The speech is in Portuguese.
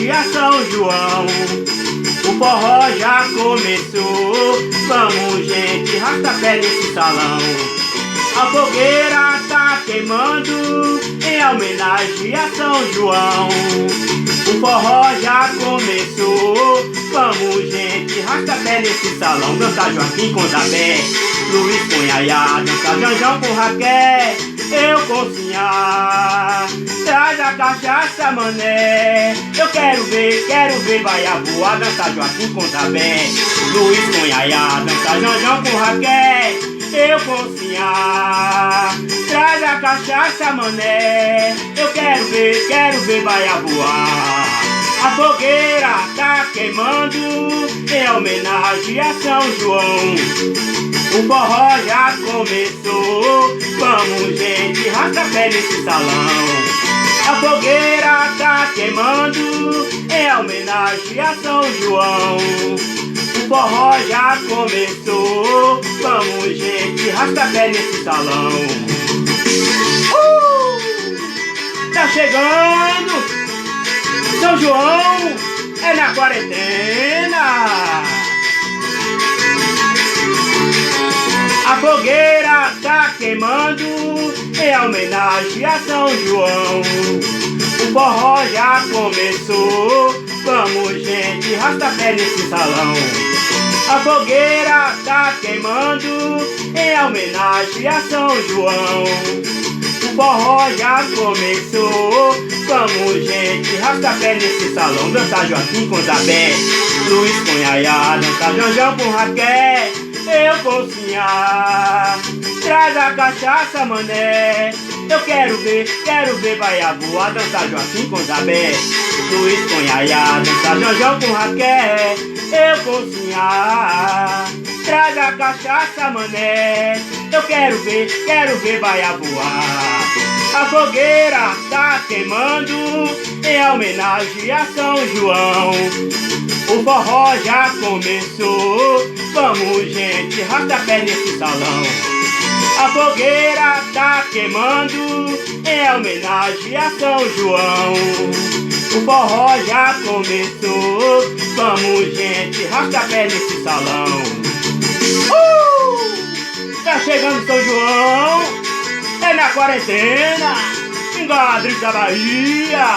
homenagem a São João. O forró já começou, vamos gente, rastapé nesse salão. A fogueira tá queimando em homenagem a São João. O forró já começou, vamos gente, rastapé nesse salão. Dançar Joaquim com Zabé, Luiz com Yaya, dançar Janjão com Raquel, eu com Sinhá. Traz a cachaça, mané, eu quero ver Baiaboá. Dançar Joaquim com Zabé, Luiz com Yaya, dançar Janjão com Raquel, eu com Sinhá. Traz a cachaça, mané, eu quero ver Baiaboá. A fogueira tá queimando em homenagem a São João. O forró já começou, vamos gente, rastapé nesse salão. A fogueira tá queimando em homenagem a São João. O forró já começou, vamos gente, rastapé nesse salão. Tá chegando São João, é na quarentena. A fogueira tá queimando em homenagem a São João. O forró já começou, vamos gente, rastapé nesse salão. A fogueira tá queimando em homenagem a São João. O forró já começou, vamos gente, rastapé nesse salão. Dançar Joaquim com Zabé, Luiz com Yaya, dançar Janjão com Raquel, eu com Sinhá. Traz a cachaça, mané, eu quero ver Baiaboá. Dançar Joaquim com Zabé, Luiz com Yaya, dançar Janjão com Raquel, eu com Sinhá. Traz a cachaça, mané, eu quero ver Baiaboá. A fogueira tá queimando em homenagem a São João. O forró já começou, vamos gente, rastapé nesse salão. A fogueira tá queimando em homenagem a São João. O forró já começou, vamos gente, rastapé nesse salão. Tá chegando São João, é na quarentena, em Guadalajara da Bahia.